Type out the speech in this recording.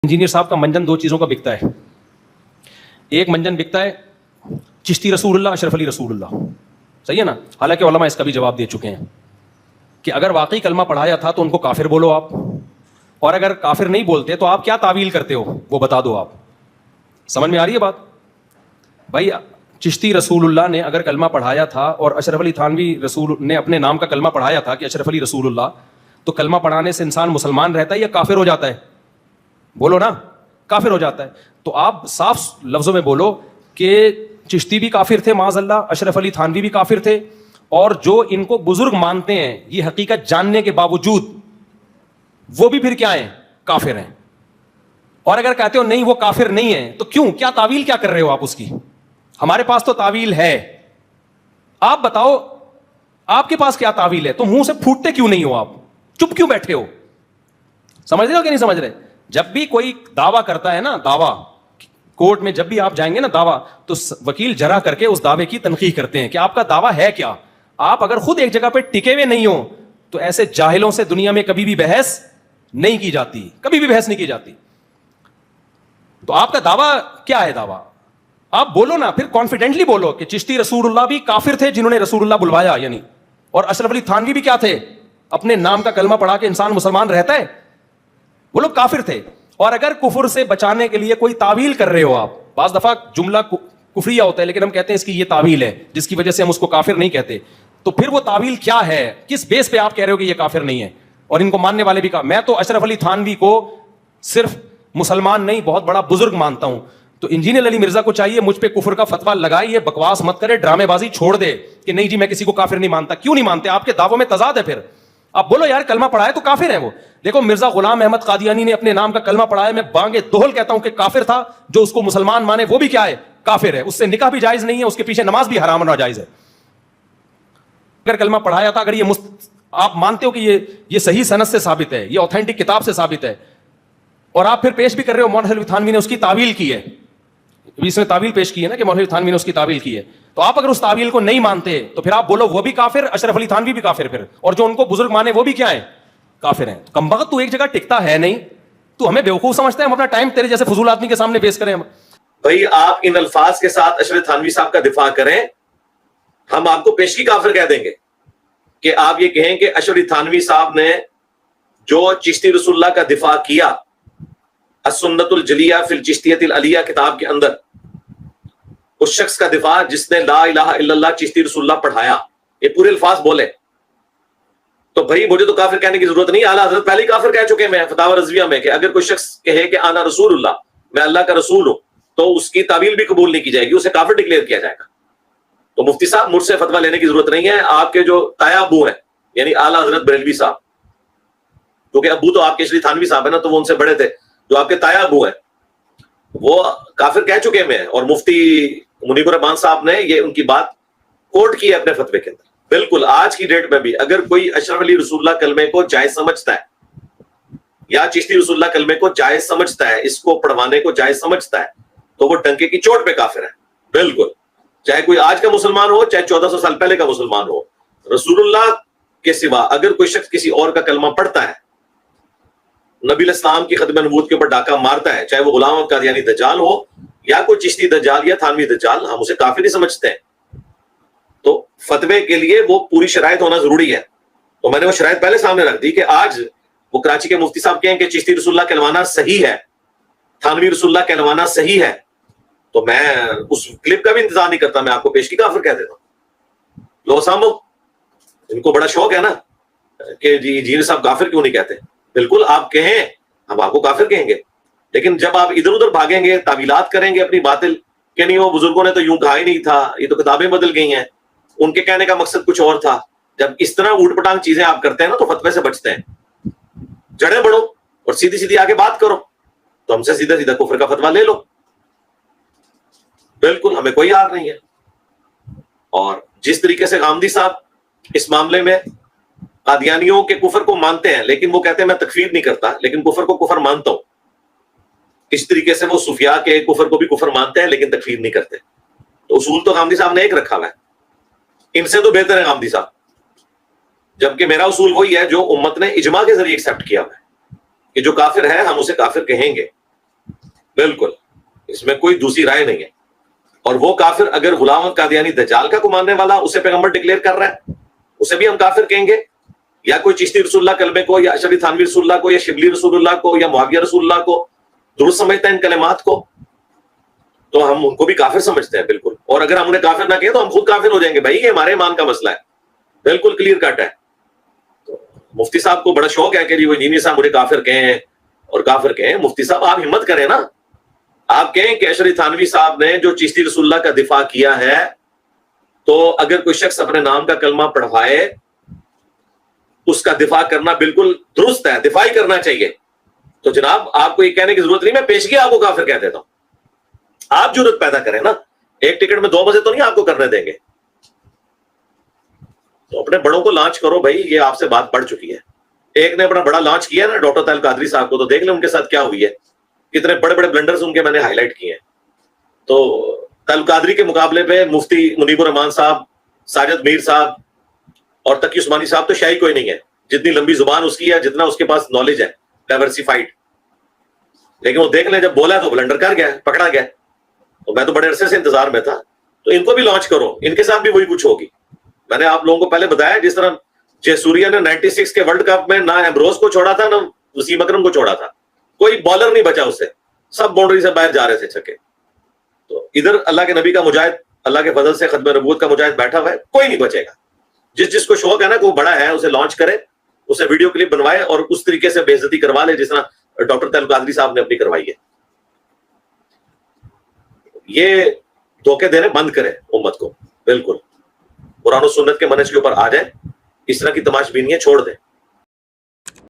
Engineer साहब का मंजन दो चीज़ों का बिकता है। एक मंजन बिकता है चिश्ती रसूलुल्लाह, अशरफ अली रसूलुल्लाह, सही है ना। हालांकि उलमा इसका भी जवाब दे चुके हैं कि अगर वाकई कलमा पढ़ाया था तो उनको काफिर बोलो आप, और अगर काफिर नहीं बोलते तो आप क्या तावील करते हो वो बता दो आप। समझ में आ रही है बात भाई? चिश्ती रसूलुल्लाह ने अगर कलमा पढ़ाया था और अशरफ अली थानवी रसूल ने अपने नाम का कलमा पढ़ाया था कि अशरफ अली रसूलुल्लाह, तो कलमा पढ़ाने से इंसान मुसलमान रहता है या काफिर हो जाता है? बोलो ना, काफिर हो जाता है। तो आप साफ लफ्जों में बोलो कि चिश्ती भी काफिर थे माज़अल्लाह, अशरफ अली थानवी भी काफिर थे, और जो इनको बुजुर्ग मानते हैं ये हकीकत जानने के बावजूद वो भी फिर क्या है? काफिर हैं। और अगर कहते हो नहीं वो काफिर नहीं है तो क्यों, क्या तावील क्या कर रहे हो आप उसकी? हमारे पास तो तावील है, आप बताओ आपके पास क्या तावील है? तो मुंह से फूटते क्यों नहीं हो आप? चुप क्यों बैठे हो? समझ रहे हो कि नहीं समझ रहे? जब भी कोई दावा करता है ना, दावा कोर्ट में जब भी आप जाएंगे ना दावा, तो वकील जरा करके उस दावे की तनकीह करते हैं कि आपका दावा है क्या। आप अगर खुद एक जगह पे टिके हुए नहीं हो तो ऐसे जाहिलों से दुनिया में कभी भी बहस नहीं की जाती, कभी भी बहस नहीं की जाती। तो आपका दावा क्या है? दावा आप बोलो ना, फिर कॉन्फिडेंटली बोलो कि चिश्ती रसूलुल्लाह भी काफिर थे जिन्होंने रसूलुल्लाह बुलवाया, यानी, और अशरफ अली थानवी भी क्या थे? अपने नाम का कलमा पढ़ा के इंसान मुसलमान रहता है, वो लोग काफिर थे। और अगर कुफर से बचाने के लिए कोई तावील कर रहे हो आप, बाज दफा जुमला कुफरिया होता है लेकिन हम कहते हैं इसकी ये तावील है जिसकी वजह से हम उसको काफिर नहीं कहते, तो फिर वो तावील क्या है? किस बेस पे आप कह रहे हो कि ये काफिर नहीं है? और इनको मानने वाले भी कहा, मैं तो अशरफ अली थानवी को सिर्फ मुसलमान नहीं बहुत बड़ा बुजुर्ग मानता हूं। तो इंजीनियर अली मिर्जा को चाहिए मुझ पे कुफर का फतवा लगाए, ये बकवास मत करे, ड्रामेबाजी छोड़ दे कि नहीं जी मैं किसी को काफिर नहीं मानता। क्यों नहीं मानते? आपके दावों में तजाद है। फिर आप बोलो यार कलमा पढ़ाए तो काफिर है वो। देखो मिर्जा गुलाम अहमद कादियानी ने अपने नाम का कलमा पढ़ाया, मैं बांगे दोहल कहता हूं कि काफिर था। जो उसको मुसलमान माने वो भी क्या है? काफिर है। उससे निकाह भी जायज नहीं है, उसके पीछे नमाज भी हराम और नाजायज है। अगर कलमा पढ़ाया था, अगर ये आप मानते हो कि ये सही सनद से साबित है, ये ऑथेंटिक किताब से साबित है, और आप फिर पेश भी कर रहे हो मौलाना अली थानवी ने उसकी तावील की है, इसमें तावील पेश की है ना कि मौलाना अली थानवी ने उसकी तावील की है, तो आप अगर उस तावील को नहीं मानते तो फिर आप बोलो वो भी काफिर, अशरफ अली थानवी भी काफिर, फिर और जो उनको बुजुर्ग माने वो भी क्या है? काफिर हैं। कमबख्त तू एक जगह टिकता है नहीं, तू हमें बेवकूफ समझता है, हम अपना टाइम तेरे जैसे फजूल आदमी के सामने पेश करें हम? भाई आप इन अल्फाज के साथ अशरफ थानवी साहब का दिफा करें, हम आपको पेशगी काफिर कह देंगे। कि आप ये कहें कि अशरफ थानवी साहब ने जो चिश्ती रसूलुल्लाह का दिफा किया अस्सुन्नतुल जलिया फिल चिश्तियतिल अलिया किताब के अंदर, उस शख्स का दिफा जिसने ला इलाहा इल्लल्लाह चिश्ती रसूलुल्लाह पढ़ाया, ये पूरे अल्फाज बोले, तो भाई मुझे तो काफिर कहने की जरूरत नहीं। आला हजरत पहले ही काफिर कह चुके हैं फतावा रज़विया में कि अगर कोई शख्स कहे कि आना रसूलुल्लाह, मैं अल्लाह का रसूल हूं, तो उसकी तावील भी कबूल नहीं की जाएगी, उसे काफिर डिक्लेयर किया जाएगा। तो मुफ्ती साहब मुझसे फतवा लेने की जरूरत नहीं है। आपके जो ताया अबू हैं यानी आला हजरत बरेलवी साहब, क्योंकि अबू तो आपके श्री थानवी साहब है ना, तो वो उनसे बड़े थे, जो आपके ताया अबू हैं वो काफिर कह चुके हैं। और मुफ्ती मुनीबुर रहमान साहब ने ये उनकी बात कोट की है अपने फतवे के अंदर। बिल्कुल आज की डेट में भी अगर कोई अशरफ अली रसूलुल्लाह कलमे को जायज समझता है या चिश्ती रसूलुल्लाह कलमे को जायज समझता है, इसको पढ़वाने को जायज समझता है, तो वो डंके की चोट पे काफिर है। बिल्कुल, चाहे कोई आज का मुसलमान हो चाहे 1400 साल पहले का मुसलमान हो, रसूलुल्लाह के सिवा अगर कोई शख्स किसी और का कलमा पढ़ता है, नबी इस्लाम की खत्म नबूवत के ऊपर डाका मारता है, चाहे वो गुलाम कादियानी दज्जाल हो या कोई चिश्ती दज्जाल या थानवी दज्जाल, हम उसे काफिर नहीं समझते हैं। तो फतवे के लिए वो पूरी शराइत होना जरूरी है। तो मैंने वो शराइत पहले सामने रख दी कि आज वो कराची के मुफ्ती साहब कहें कि चिश्ती रसूलुल्लाह कहलवाना सही है, थानवी रसूलुल्लाह कहलवाना सही है, तो मैं उस क्लिप का भी इंतजार नहीं करता, मैं आपको पेशगी काफिर कह देता हूं। लो सामो, इनको बड़ा शौक है ना कि जी इंजीनियर साहब काफिर क्यों नहीं कहते। बिल्कुल आप कहें, हम आपको काफिर कहेंगे, लेकिन जब आप इधर उधर भागेंगे, तावीलात करेंगे अपनी बातिल कि नहीं वो बुजुर्गों ने तो यूं कहा ही नहीं था, ये तो किताबें बदल गई हैं, उनके कहने का मकसद कुछ और था, जब इस तरह ऊटपटांग चीजें आप करते हैं ना तो फतवे से बचते हैं। जड़े बढ़ो और सीधी सीधी आगे बात करो, तो हमसे सीधा सीधा कुफर का फतवा ले लो, बिल्कुल हमें कोई आग नहीं है। और जिस तरीके से गामदी साहब इस मामले में कादियानियों के कुफर को मानते हैं, लेकिन वो कहते हैं मैं तकफीर नहीं करता लेकिन कुफर को कुफर मानता हूं, इस तरीके से वो सुफिया के कुफर को भी कुफर मानते हैं लेकिन तकफीर नहीं करते। तो उसूल तो गामदी साहब ने एक रखा हुआ है, इनसे तो बेहतर है गामदी साहब, जबकि मेरा उसूल वही है जो उम्मत ने इजमा के जरिए एक्सेप्ट किया हुआ है कि जो काफिर है हम उसे काफिर कहेंगे, بالکل اس میں کوئی دوسری رائے نہیں ہے. اور وہ کافر اگر غلام احمد قادیانی دجال کا کو ماننے والا اسے پیغمبر ڈکلیئر کر رہا ہے, اسے بھی ہم کافر کہیں گے, یا کوئی چشتی رسول اللہ کلمے کو, یا اشرفی تھانوی رسول اللہ کو, یا شبلی رسول اللہ کو, یا معاویہ رسول اللہ کو درست سمجھتا ہے ان کلمات کو, تو ہم ان کو بھی کافر سمجھتے ہیں بالکل. اور اگر ہم انہیں کافر نہ کہیں تو ہم خود کافر ہو جائیں گے. بھائی یہ ہمارے ایمان کا مسئلہ ہے, بالکل کلیئر کٹ ہے. تو مفتی صاحب کو بڑا شوق ہے کہ جی وہ انجینئر صاحب مجھے کافر کہیں اور کافر کہیں. مفتی صاحب آپ ہمت کریں نا, آپ کہیں کہ اشرف تھانوی صاحب نے جو چشتی رسول اللہ کا دفاع کیا ہے, تو اگر کوئی شخص اپنے نام کا کلمہ پڑھوائے اس کا دفاع کرنا بالکل درست ہے, دفاع ہی کرنا چاہیے. تو جناب آپ کو یہ کہنے کی ضرورت نہیں, میں پیشگی آپ کو کافر کہہ دیتا ہوں. آپ جرت پیدا کریں نا, ایک ٹکٹ میں 2 مزے تو نہیں آپ کو کرنے دیں گے. تو اپنے بڑوں کو لانچ کرو بھائی, یہ آپ سے بات بڑھ چکی ہے. ایک نے اپنا بڑا لانچ کیا نا ڈاکٹر طاہر القادری صاحب کو, تو دیکھ لیں ان کے ساتھ کیا ہوئی ہے. کتنے بڑے بڑے بلنڈرز ان کے میں نے ہائی لائٹ کیے ہیں. تو طاہر القادری کے مقابلے پہ مفتی منیب الرحمان صاحب, ساجد میر صاحب اور تقی عثمانی صاحب تو شاہی کوئی نہیں ہے. جتنی لمبی زبان اس کی ہے, جتنا اس کے پاس نالج ہے ڈائیورسیفائڈ, لیکن وہ دیکھ لیں جب بولا تو بلنڈر کر گیا, پکڑا گیا. تو میں تو بڑے عرصے سے انتظار میں تھا. تو ان کو بھی لانچ کرو, ان کے ساتھ بھی وہی کچھ ہوگی. میں نے آپ لوگوں کو پہلے بتایا جس طرح جے سوریا نے 96 کے ورلڈ کپ میں نہ ایمبروز کو چھوڑا تھا نہ وسیم اکرم کو چھوڑا تھا, کوئی بالر نہیں بچا اس سے, سب باؤنڈری سے باہر جا رہے تھے چھکے. تو ادھر اللہ کے نبی کا مجاہد, اللہ کے فضل سے ختم نبوت کا مجاہد بیٹھا ہوا ہے, کوئی نہیں بچے گا. جس کو شوق ہے نا کہ وہ بڑا ہے, اسے لانچ کرے, اسے ویڈیو کلپ بنوائے اور اس طریقے سے بے عزتی کروا لے جس طرح ڈاکٹر طاہر القادری صاحب نے اپنی کروائی ہے. یہ دھوکے دینے بند کرے امت کو, بالکل قرآن و سنت کے منہج کے اوپر آ جائے, اس طرح کی تماش بینیاں چھوڑ دیں.